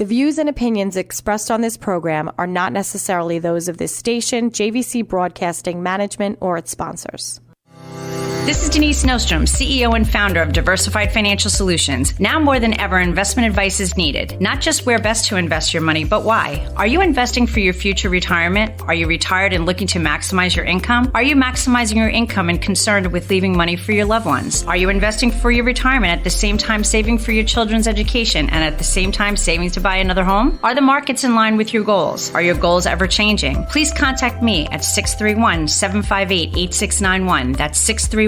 The views and opinions expressed on this program are not necessarily those of this station, JVC Broadcasting Management, or its sponsors. This is Denise Nostrom, CEO and founder of Diversified Financial Solutions. Now more than ever, investment advice is needed. Not just where best to invest your money, but why. Are you investing for your future retirement? Are you retired and looking to maximize your income? Are you maximizing your income and concerned with leaving money for your loved ones? Are you investing for your retirement at the same time saving for your children's education and at the same time saving to buy another home? Are the markets in line with your goals? Are your goals ever changing? Please contact me at 631-758-8691. That's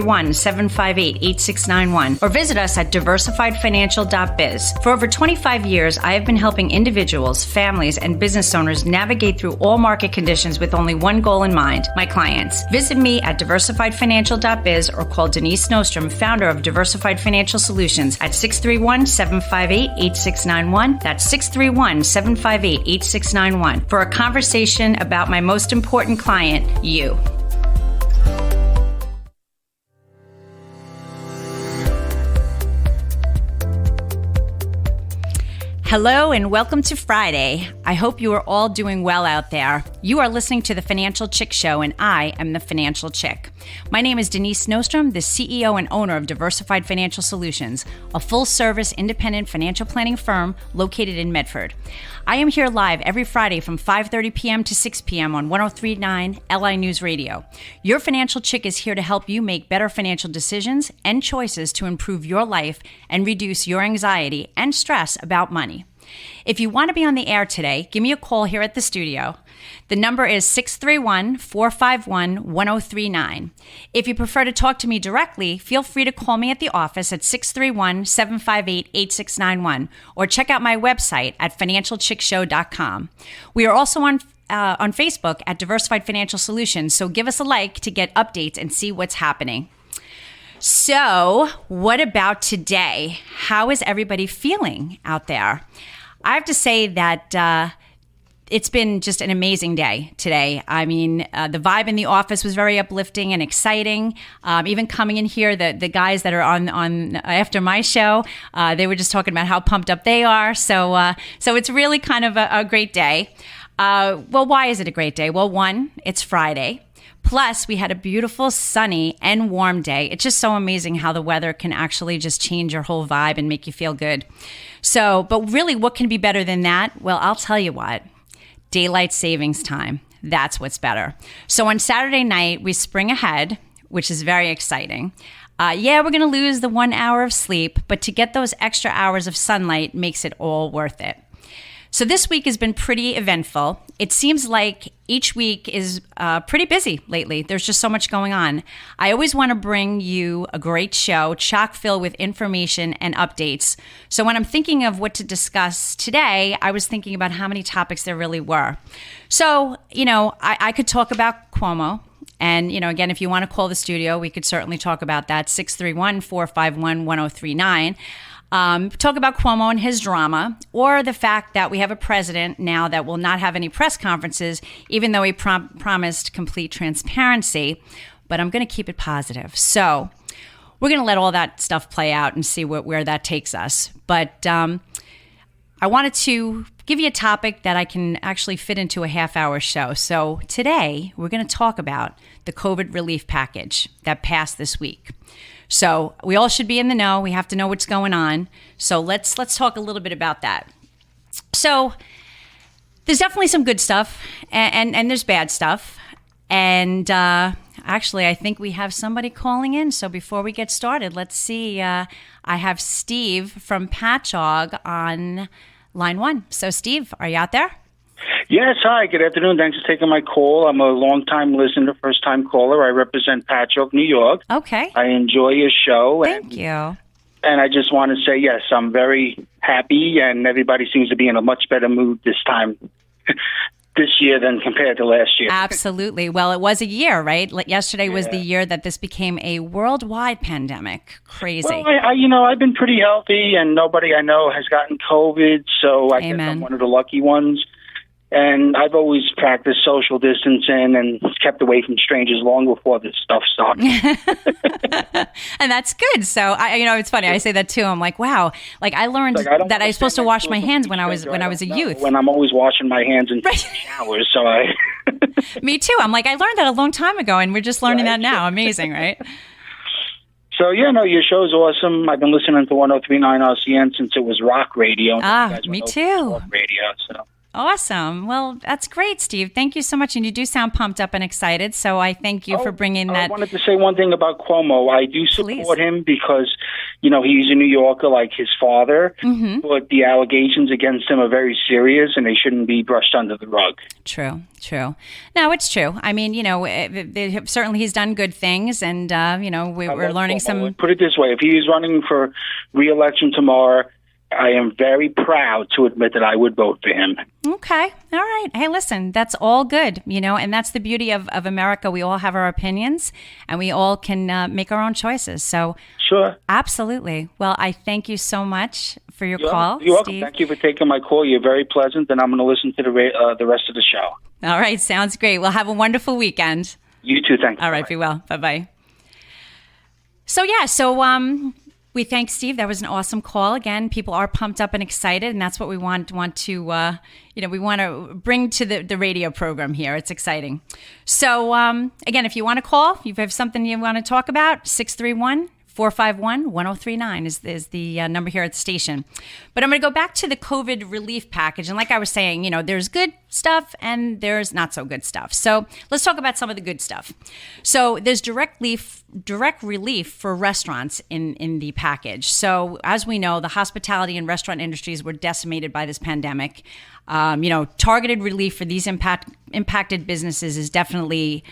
631-758-8691, or visit us at diversifiedfinancial.biz. For over 25 years, I have been helping individuals, families, and business owners navigate through all market conditions with only one goal in mind, my clients. Visit me at diversifiedfinancial.biz or call Denise Nostrom, founder of Diversified Financial Solutions, at 631-758-8691. That's 631-758-8691 for a conversation about my most important client, you. Hello and welcome to Friday. I hope you are all doing well out there. You are listening to The Financial Chick Show, and I am the Financial Chick. My name is Denise Nostrom, the CEO and owner of Diversified Financial Solutions, a full-service independent financial planning firm located in Medford. I am here live every Friday from 5:30 p.m. to 6 p.m. on 103.9 LI News Radio. Your Financial Chick is here to help you make better financial decisions and choices to improve your life and reduce your anxiety and stress about money. If you want to be on the air today, give me a call here at the studio. The number is 631-451-1039. If you prefer to talk to me directly, feel free to call me at the office at 631-758-8691 or check out my website at financialchickshow.com. We are also on Facebook at Diversified Financial Solutions, so give us a like to get updates and see what's happening. So, what about today? How is everybody feeling out there? I have to say that it's been just an amazing day today. I mean, the vibe in the office was very uplifting and exciting. Even coming in here, the guys that are on after my show, they were just talking about how pumped up they are. So it's really kind of a great day. Well, why is it a great day? Well, one, it's Friday. Plus, we had a beautiful, sunny, and warm day. It's just so amazing how the weather can actually just change your whole vibe and make you feel good. So, but really, what can be better than that? Well, I'll tell you what. Daylight savings time. That's what's better. So on Saturday night, we spring ahead, which is very exciting. We're going to lose the 1 hour of sleep, but to get those extra hours of sunlight makes it all worth it. So this week has been pretty eventful. It seems like each week is pretty busy lately. There's just so much going on. I always want to bring you a great show, chock filled with information and updates. So when I'm thinking of what to discuss today, I was thinking about how many topics there really were. So, I could talk about Cuomo. And, again, if you want to call the studio, we could certainly talk about that, 631-451-1039. Talk about Cuomo and his drama, or the fact that we have a president now that will not have any press conferences, even though he promised complete transparency. But I'm going to keep it positive. So we're going to let all that stuff play out and see where that takes us. But I wanted to give you a topic that I can actually fit into a half-hour show. So today we're going to talk about the COVID relief package that passed this week. So we all should be in the know. We have to know what's going on. So let's talk a little bit about that. So there's definitely some good stuff and there's bad stuff. And actually, I think we have somebody calling in. So before we get started, let's see. I have Steve from Patchogue on line one. So Steve, are you out there? Yes, hi, good afternoon. Thanks for taking my call. I'm a long-time listener, first-time caller. I represent Patchogue, New York. Okay. I enjoy your show. Thank you. And I just want to say, yes, I'm very happy, and everybody seems to be in a much better mood this time, this year than compared to last year. Absolutely. Well, it was a year, right? Yesterday was the year that this became a worldwide pandemic. Crazy. Well, I've been pretty healthy, and nobody I know has gotten COVID, so I guess I'm one of the lucky ones. And I've always practiced social distancing and kept away from strangers long before this stuff started. And that's good. So it's funny. I say that too. I'm like, wow. Like I learned that I was supposed to wash my hands when I was a youth. When I'm always washing my hands in showers, so I. Me too. I'm like, I learned that a long time ago, and we're just learning that now. Amazing, right? So, your show's awesome. I've been listening to 103.9 RCN since it was rock radio. Me too. Rock radio, so. Awesome. Well, that's great, Steve. Thank you so much. And you do sound pumped up and excited. So I thank you for bringing that. I wanted to say one thing about Cuomo. I do support him because, he's a New Yorker like his father. Mm-hmm. But the allegations against him are very serious and they shouldn't be brushed under the rug. True. No, it's true. I mean, certainly he's done good things. And, we're learning some. Put it this way. If he's running for re-election tomorrow, I am very proud to admit that I would vote for him. Okay. All right. Hey, listen, that's all good, and that's the beauty of America. We all have our opinions and we all can make our own choices. So sure. Absolutely. Well, I thank you so much for your call, You're welcome. Steve. Thank you for taking my call. You're very pleasant, and I'm going to listen to the rest of the show. All right. Sounds great. Well, have a wonderful weekend. You too. Thanks. All right. Be well. Bye-bye. So, we thank Steve. That was an awesome call. Again, people are pumped up and excited, and that's what we want to we want to bring to the radio program here. It's exciting. So, again, if you want to call, if you have something you want to talk about, 631-451-1039 is the number here at the station. But I'm going to go back to the COVID relief package. And like I was saying, there's good stuff and there's not so good stuff. So let's talk about some of the good stuff. So there's direct relief for restaurants in the package. So as we know, the hospitality and restaurant industries were decimated by this pandemic. Targeted relief for these impacted businesses is definitely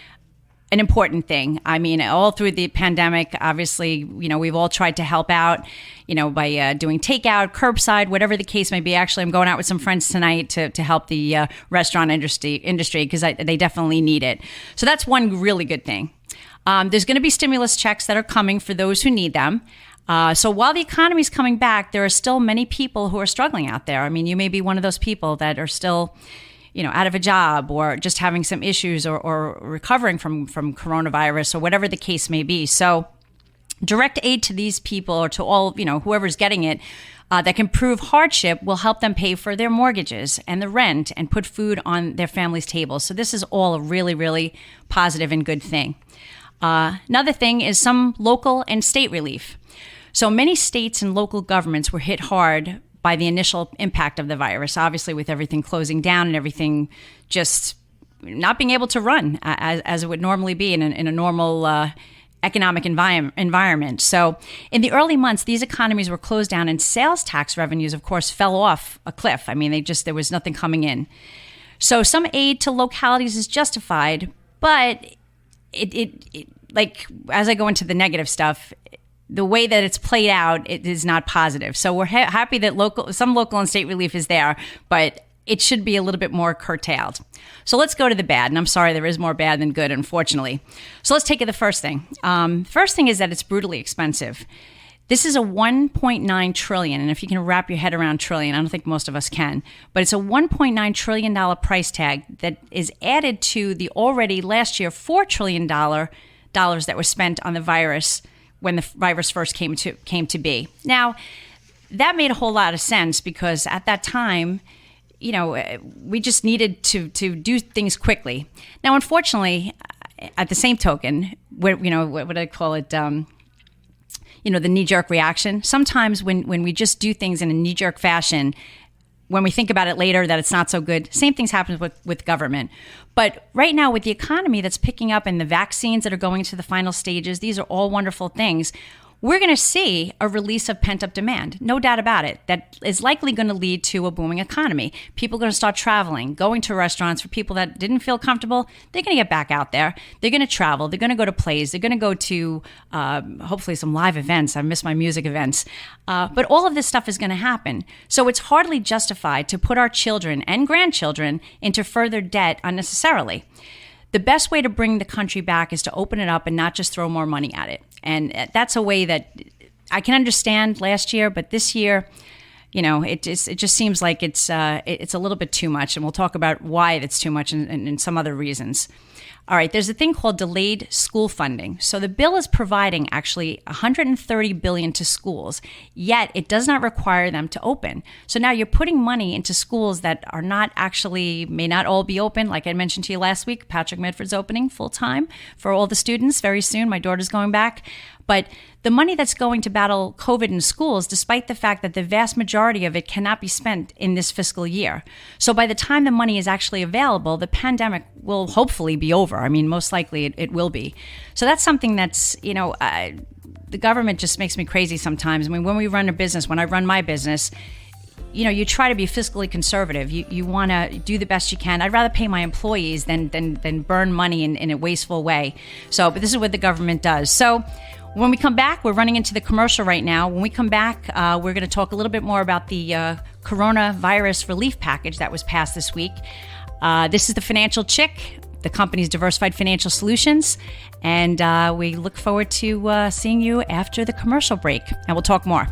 an important thing. I mean, all through the pandemic, obviously, we've all tried to help out, by doing takeout, curbside, whatever the case may be. Actually, I'm going out with some friends tonight to help the restaurant industry because they definitely need it. So that's one really good thing. There's going to be stimulus checks that are coming for those who need them. So while the economy is coming back, there are still many people who are struggling out there. I mean, you may be one of those people that are still out of a job or just having some issues or recovering from coronavirus or whatever the case may be. So direct aid to these people or to all, whoever's getting it that can prove hardship will help them pay for their mortgages and the rent and put food on their family's table. So this is all a really, really positive and good thing. Another thing is some local and state relief. So many states and local governments were hit hard by the initial impact of the virus, obviously with everything closing down and everything just not being able to run as it would normally be in a normal economic environment. So in the early months, these economies were closed down and sales tax revenues, of course, fell off a cliff. I mean, there was nothing coming in. So some aid to localities is justified, but it like as I go into the negative stuff, the way that it's played out, it is not positive. So we're happy that some local and state relief is there, but it should be a little bit more curtailed. So let's go to the bad. And I'm sorry, there is more bad than good, unfortunately. So let's take it the first thing. First thing is that it's brutally expensive. This is a $1.9 trillion. And if you can wrap your head around trillion, I don't think most of us can, but it's a $1.9 trillion price tag that is added to the already last year $4 trillion that was spent on the virus when the virus first came to be. Now, that made a whole lot of sense because at that time, we just needed to do things quickly. Now, unfortunately, at the same token, what would I call it? The knee-jerk reaction. Sometimes when we just do things in a knee-jerk fashion, when we think about it later that it's not so good, same things happen with government. But right now with the economy that's picking up and the vaccines that are going to the final stages, these are all wonderful things. We're going to see a release of pent-up demand, no doubt about it. That is likely going to lead to a booming economy. People are going to start traveling, going to restaurants. For people that didn't feel comfortable, they're going to get back out there. They're going to travel. They're going to go to plays. They're going to go to hopefully some live events. I miss my music events. But all of this stuff is going to happen. So it's hardly justified to put our children and grandchildren into further debt unnecessarily. The best way to bring the country back is to open it up and not just throw more money at it. And that's a way that I can understand last year, but this year, It just seems like it's a little bit too much, and we'll talk about why it's too much and some other reasons. All right, there's a thing called delayed school funding. So the bill is providing actually $130 billion to schools, yet it does not require them to open. So now you're putting money into schools that are may not all be open. Like I mentioned to you last week, Patrick Medford's opening full time for all the students very soon. My daughter's going back. But the money that's going to battle COVID in schools, despite the fact that the vast majority of it cannot be spent in this fiscal year. So by the time the money is actually available, the pandemic will hopefully be over. I mean, most likely it will be. So that's something that's, the government just makes me crazy sometimes. I mean, when I run my business, you try to be fiscally conservative. You want to do the best you can. I'd rather pay my employees than burn money in a wasteful way. But this is what the government does. So when we come back, we're running into the commercial right now. When we come back, we're going to talk a little bit more about the coronavirus relief package that was passed this week. This is the Financial Chick. The company's Diversified Financial Solutions. And we look forward to seeing you after the commercial break. And we'll talk more.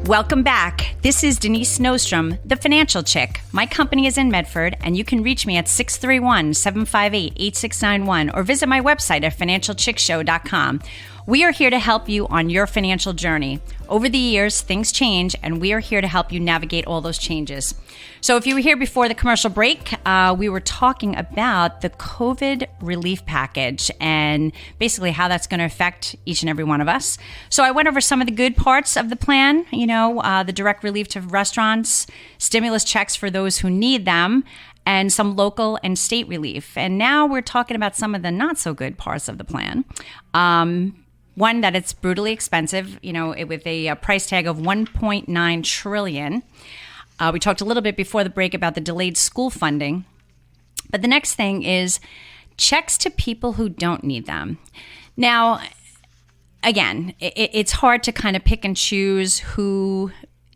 Welcome back. This is Denise Nostrom, the Financial Chick. My company is in Medford, and you can reach me at 631-758-8691 or visit my website at financialchickshow.com. We are here to help you on your financial journey. Over the years, things change, and we are here to help you navigate all those changes. So if you were here before the commercial break, we were talking about the COVID relief package and basically how that's going to affect each and every one of us. So I went over some of the good parts of the plan, the direct relief to restaurants, stimulus checks for those who need them, and some local and state relief. And now we're talking about some of the not so good parts of the plan. One, that it's brutally expensive, with a price tag of $1.9 trillion. We talked a little bit before the break about the delayed school funding. But the next thing is checks to people who don't need them. Now, again, it's hard to kind of pick and choose who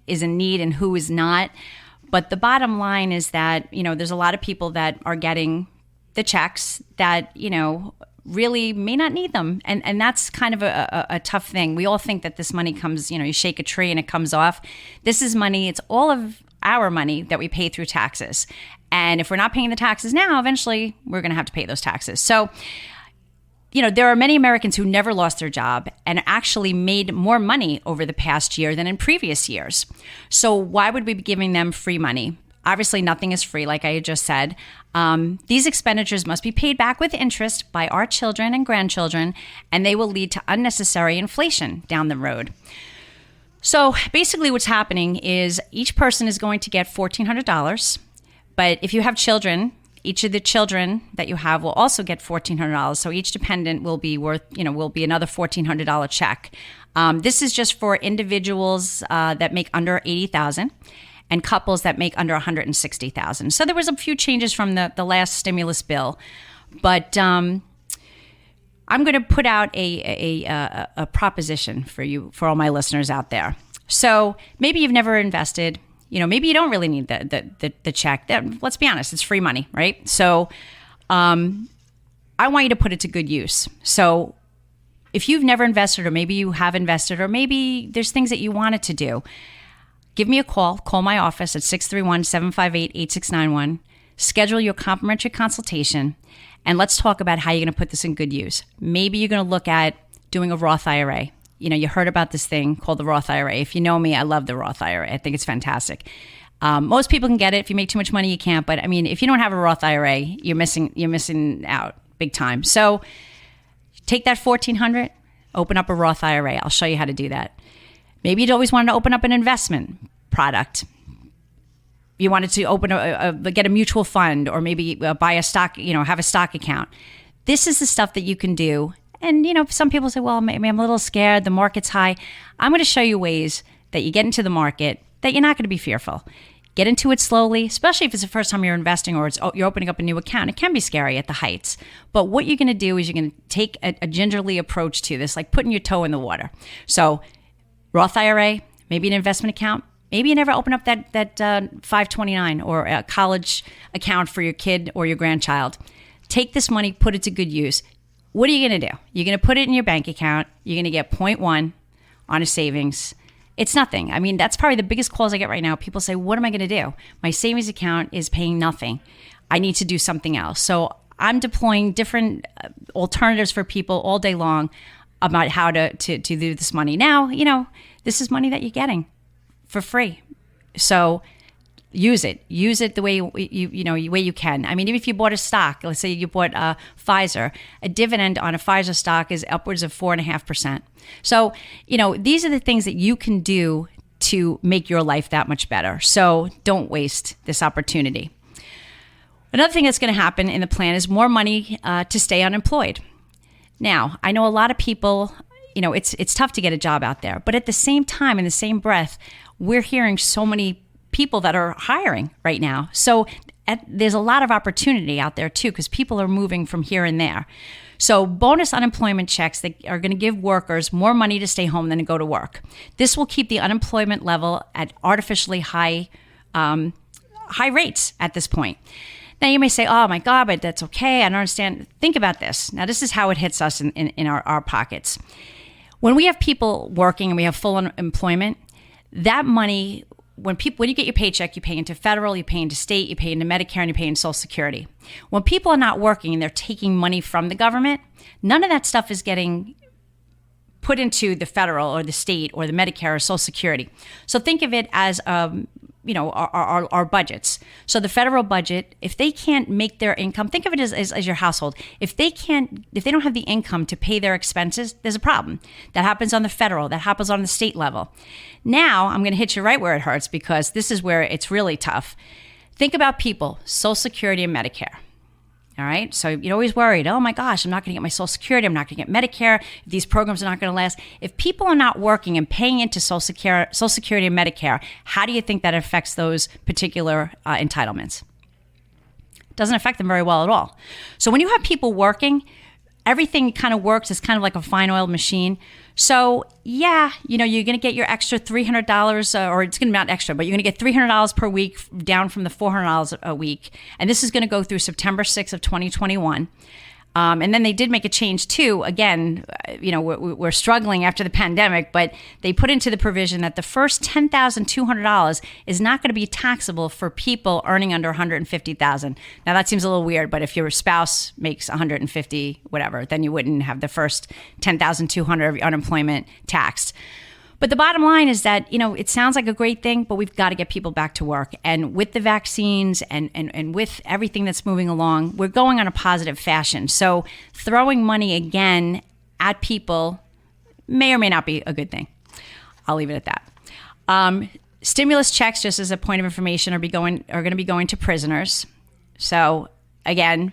is in need and who is not. But the bottom line is that, there's a lot of people that are getting the checks that, really may not need them. And that's kind of a tough thing. We all think that this money comes, you shake a tree and it comes off. This is money. It's all of our money that we pay through taxes. And if we're not paying the taxes now, eventually we're going to have to pay those taxes. So, there are many Americans who never lost their job and actually made more money over the past year than in previous years. So why would we be giving them free money? Obviously, nothing is free, like I had just said. These expenditures must be paid back with interest by our children and grandchildren, and they will lead to unnecessary inflation down the road. So basically what's happening is each person is going to get $1,400, but if you have children, each of the children that you have will also get $1,400. So each dependent will be worth, will be another $1,400 check. This is just for individuals that make under $80,000. And couples that make under $160,000. So there was a few changes from the last stimulus bill, but I'm going to put out a proposition for all my listeners out there. So maybe you've never invested. Maybe you don't really need the check. Let's be honest, it's free money, right? So I want you to put it to good use. So if you've never invested, or maybe you have invested, or maybe there's things that you wanted to do, give me a call. Call my office at 631-758-8691. Schedule your complimentary consultation, and let's talk about how you're going to put this in good use. Maybe you're going to look at doing a Roth IRA. You heard about this thing called the Roth IRA. If you know me, I love the Roth IRA. I think it's fantastic. Most people can get it. If you make too much money, you can't. But if you don't have a Roth IRA, you're missing out big time. So take that $1,400, open up a Roth IRA. I'll show you how to do that. Maybe you'd always wanted to open up an investment product. You wanted to get a mutual fund, or maybe buy a stock, have a stock account. This is the stuff that you can do. And, some people say, well, maybe I'm a little scared. The market's high. I'm going to show you ways that you get into the market that you're not going to be fearful. Get into it slowly, especially if it's the first time you're investing or you're opening up a new account. It can be scary at the heights. But what you're going to do is you're going to take a gingerly approach to this, like putting your toe in the water. So Roth IRA, maybe an investment account. Maybe you never open up that 529 or a college account for your kid or your grandchild. Take this money, put it to good use. What are you going to do? You're going to put it in your bank account. You're going to get 0.1 on a savings. It's nothing. I mean, that's probably the biggest calls I get right now. People say, what am I going to do? My savings account is paying nothing. I need to do something else. So I'm deploying different alternatives for people all day long about how to do this money. Now, this is money that you're getting for free. So use it the way you can. I mean, even if you bought a stock, let's say you bought Pfizer, a dividend on a Pfizer stock is upwards of 4.5%. So, these are the things that you can do to make your life that much better. So don't waste this opportunity. Another thing that's going to happen in the plan is more money to stay unemployed. Now, I know a lot of people, it's tough to get a job out there, but at the same time, in the same breath, we're hearing so many people that are hiring right now. So there's a lot of opportunity out there too, because people are moving from here and there. So bonus unemployment checks that are going to give workers more money to stay home than to go to work. This will keep the unemployment level at artificially high rates at this point. Now you may say, oh my God, but that's okay. I don't understand. Think about this. Now this is how it hits us in our pockets. When we have people working and we have full unemployment, that money, when you get your paycheck, you pay into federal, you pay into state, you pay into Medicare, and you pay into Social Security. When people are not working and they're taking money from the government, none of that stuff is getting put into the federal or the state or the Medicare or Social Security. So think of it as our budgets. So the federal budget, if they can't make their income, think of it as your household. If they don't have the income to pay their expenses, there's a problem. That happens on the federal, that happens on the state level. Now, I'm going to hit you right where it hurts because this is where it's really tough. Think about people, Social Security and Medicare. All right. So you're always worried, oh my gosh, I'm not going to get my Social Security. I'm not going to get Medicare. These programs are not going to last. If people are not working and paying into Social Security and Medicare, how do you think that affects those particular entitlements? It doesn't affect them very well at all. So when you have people working, everything kind of works. It's kind of like a fine oiled machine. So yeah, you're going to get your extra $300, or it's going to be not extra, but you're going to get $300 per week down from the $400 a week. And this is going to go through September 6th of 2021. And then they did make a change too. Again, we're struggling after the pandemic, but they put into the provision that the first $10,200 is not going to be taxable for people earning under $150,000. Now that seems a little weird, but if your spouse makes $150, whatever, then you wouldn't have the first $10,200 of your unemployment taxed. But the bottom line is that, it sounds like a great thing, but we've got to get people back to work. And with the vaccines and with everything that's moving along, we're going on a positive fashion. So throwing money again at people may or may not be a good thing. I'll leave it at that. Stimulus checks, just as a point of information, are going to be going to prisoners. So again,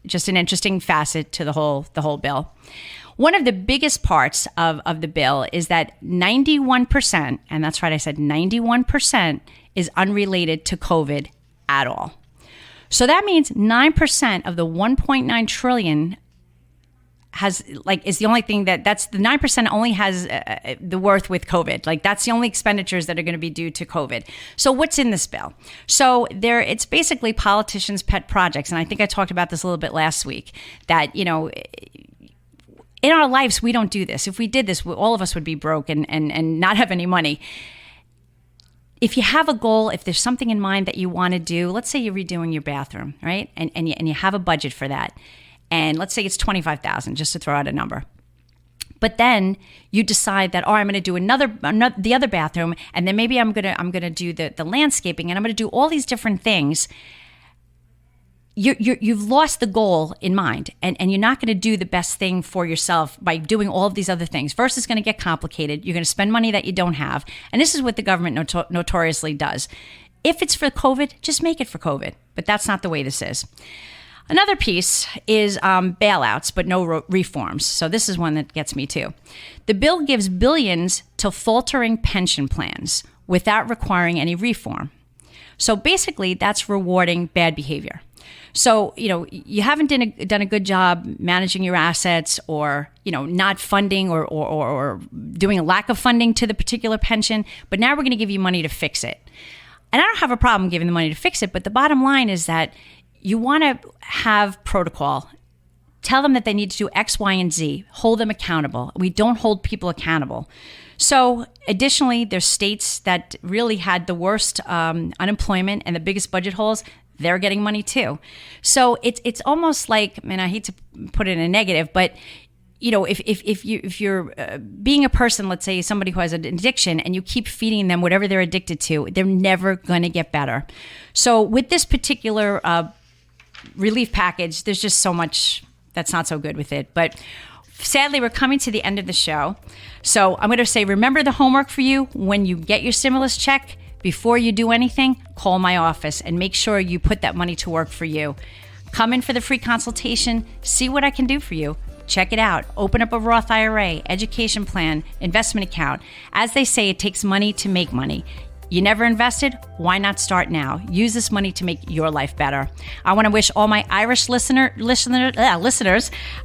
just an interesting facet to the whole bill. One of the biggest parts of the bill is that 91%, and that's right, I said 91%, is unrelated to COVID at all. So that means 9% of the $1.9 trillion is the only thing that's the 9% only has the worth with COVID. That's the only expenditures that are going to be due to COVID. So what's in this bill? So it's basically politicians' pet projects. And I think I talked about this a little bit last week, that, in our lives, we don't do this. If we did this, all of us would be broke and not have any money. If you have a goal, if there's something in mind that you want to do, let's say you're redoing your bathroom, right? And you have a budget for that. And let's say it's $25,000, just to throw out a number. But then you decide that, I'm going to do the other bathroom, and then maybe I'm going to do the landscaping, and I'm going to do all these different things. You've lost the goal in mind, and you're not going to do the best thing for yourself by doing all of these other things. First, it's going to get complicated. You're going to spend money that you don't have. And this is what the government notoriously does. If it's for COVID, just make it for COVID. But that's not the way this is. Another piece is bailouts, but no reforms. So this is one that gets me too. The bill gives billions to faltering pension plans without requiring any reform. So basically, that's rewarding bad behavior. So, you haven't done a good job managing your assets, or, not funding or doing a lack of funding to the particular pension, but now we're going to give you money to fix it. And I don't have a problem giving the money to fix it, but the bottom line is that you want to have protocol. Tell them that they need to do X, Y, and Z. Hold them accountable. We don't hold people accountable. So additionally, there's states that really had the worst unemployment and the biggest budget holes. They're getting money too. So it's almost like, and I hate to put it in a negative, but if you're being a person, let's say somebody who has an addiction, and you keep feeding them whatever they're addicted to, they're never going to get better. So with this particular relief package, there's just so much that's not so good with it. But sadly, we're coming to the end of the show. So I'm going to say, remember the homework for you when you get your stimulus check. Before you do anything, call my office and make sure you put that money to work for you. Come in for the free consultation. See what I can do for you. Check it out. Open up a Roth IRA, education plan, investment account. As they say, it takes money to make money. You never invested? Why not start now? Use this money to make your life better. I want to wish all my Irish listeners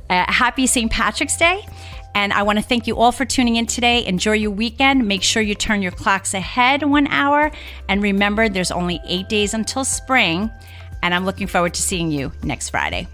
a happy St. Patrick's Day. And I want to thank you all for tuning in today. Enjoy your weekend. Make sure you turn your clocks ahead 1 hour. And remember, there's only 8 days until spring. And I'm looking forward to seeing you next Friday.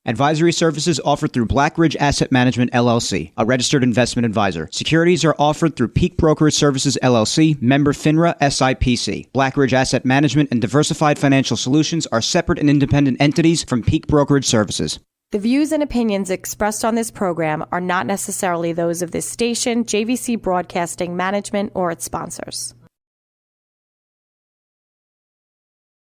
Advisory services offered through Blackridge Asset Management, LLC, a registered investment advisor. Securities are offered through Peak Brokerage Services, LLC, member FINRA, SIPC. Blackridge Asset Management and Diversified Financial Solutions are separate and independent entities from Peak Brokerage Services. The views and opinions expressed on this program are not necessarily those of this station, JVC Broadcasting Management, or its sponsors.